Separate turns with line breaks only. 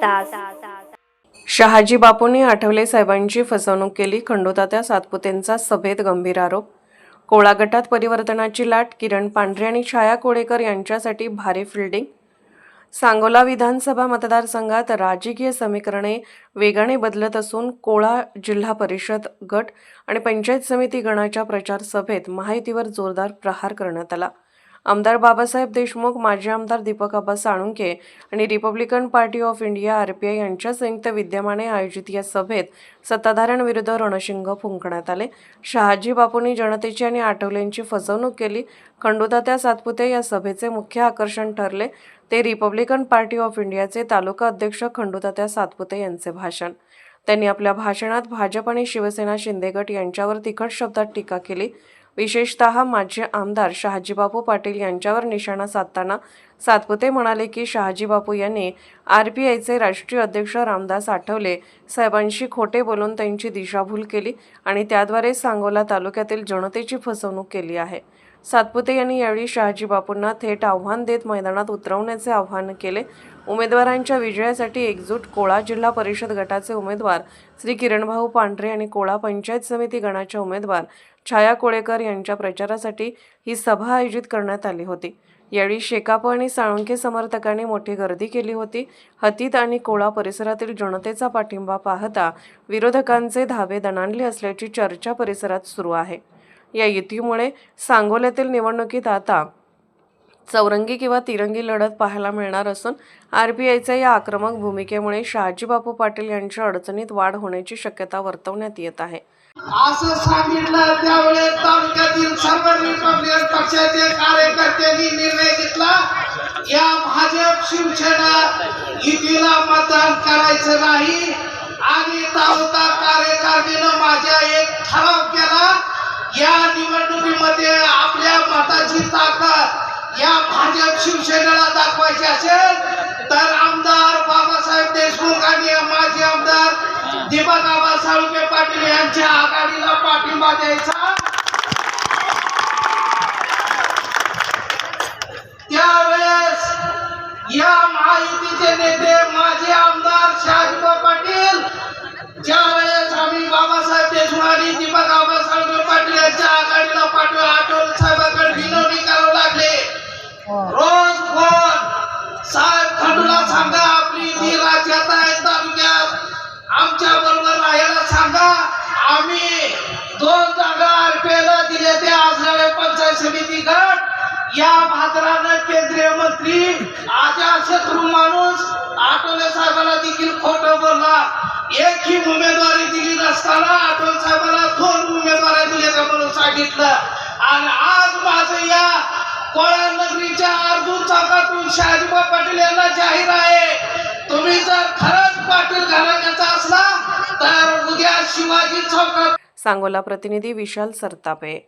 तास।
शहाजी बापूंनी आठवले साहेबांची फसवणूक केली, खंडूतात्या सातपुतेंचा सभेत गंभीर आरोप। कोळा गटात परिवर्तनाची लाट, किरण पांढरे आणि छाया कोळेकर यांच्यासाठी भारी फिल्डिंग। सांगोला विधानसभा मतदारसंघात राजकीय समीकरणे वेगाने बदलत असून कोळा जिल्हा परिषद गट आणि पंचायत समिती गणाच्या प्रचार सभेत महायुतीवर जोरदार प्रहार करण्यात आला। आमदार बाबासाहेब देशमुख, माजी आमदार दीपक आबा साळुंखे आणि Republican party of India (RPI) यांच्या संयुक्त विद्यमाने आयोजित या सभेत सत्ताधाऱ्यांविरुद्ध रणशिंग फुंकण्यात आले। शहाजी बापूंनी जनतेची आणि आठवलेंची फसवणूक केली, खंडूतात्या सातपुते या सभेचे मुख्य आकर्षण ठरले ते रिपब्लिकन पार्टी ऑफ इंडियाचे तालुका अध्यक्ष खंडूतात्या सातपुते यांचे भाषण। त्यांनी आपल्या भाषणात भाजप आणि शिवसेना शिंदे गट यांच्यावर तिखट शब्दात टीका केली। विशेषतः माजी आमदार शहाजीबापू पाटील यांच्यावर निशाणा साधताना सातपुते म्हणाले की शहाजीबापू यांनी RPIचे राष्ट्रीय अध्यक्ष रामदास आठवले साहेबांशी खोटे बोलून त्यांची दिशाभूल केली आणि त्याद्वारे सांगोला तालुक्यातील जनतेची फसवणूक केली आहे। सातपुते यांनी यावेळी शहाजीबापूंना थेट आव्हान देत मैदानात उतरवण्याचे आवाहन केले। उमेदवारांच्या विजयासाठी एकजूट। कोळा जिल्हा परिषद गटाचे उमेदवार श्री किरणभाऊ पांढरे आणि कोळा पंचायत समिती गणाच्या उमेदवार छाया कोळेकर यांच्या प्रचारासाठी ही सभा आयोजित करण्यात आली होती। यावेळी शेकाप आणि साळुंखे समर्थकांनी मोठी गर्दी केली होती। हतीत आणि कोळा परिसरातील जनतेचा पाठिंबा पाहता विरोधकांचे धाबे दणाणले असल्याची चर्चा परिसरात सुरू आहे। या युतीमुळे सांगोल्यातील निवडणुकीत आता चौरंगी किंवा तिरंगी लढत पाहायला मिळणार असून RPIच्या या आक्रमक भूमिकेमुळे शहाजीबापू पाटील यांच्या अडचणीत वाढ होण्याची शक्यता वर्तवण्यात येत आहे।
असं सांगितलं त्यावेळेस तालुक्यातील सर्व रिपब्लिकन पक्षाचे कार्यकर्त्यांनी निर्णय घेतला, या भाजप शिवसेना युतीला मतदान करायचं नाही आणि तालुका कार्यकारिणीनं माझ्या एक ठराव केला, या निवडणुकीमध्ये आपल्या मताची ताकद या भाजप शिवसेनेला दाखवायची असेल तर आमदार बाबासाहेब देशमुख आणि माजी आमदार दीपक आबा साळुंखे पाटील यांच्या आघाडीला पाठिंबा द्यायचा। त्यावेळेस या महायुतीचे नेते माजी आमदार शहाजीबापू पाटील ज्यावेळेस आम्ही बाबासाहेब देशमुख आणि दीपक आबा साळुंखे पाटील यांच्या आघाडीला पाठवलं, आठवले साहेबांकडे विनवणी करावं लागले। रोज फोन, साहेब खंडूला सांगा आपली ती राज्यात आहे तालुक्यात, आमच्या बरोबर राहायला सांगा, आम्ही 2 जागा RPIला दिले ते आजनाळे पंचायत समिती गट। या भाद्रानं केंद्रीय मंत्री अजातशत्रू माणूस आठवले साहेबांना देखील खोटं बोलला। एकही उमेदवारी दिली नसताना आठवले साहेबांना 2 उमेदवारी दिल्या म्हणून सांगितलं आणि आज माझं या कोळा नगरीच्या अर्जुन चौकातून शहाजीबापू पाटील यांना जाहीर आहे, तुम्ही जर खरंच पाटील घराण्याचा असला तर उद्या शिवाजी चौकात।
सांगोला प्रतिनिधी विशाल सरतापे।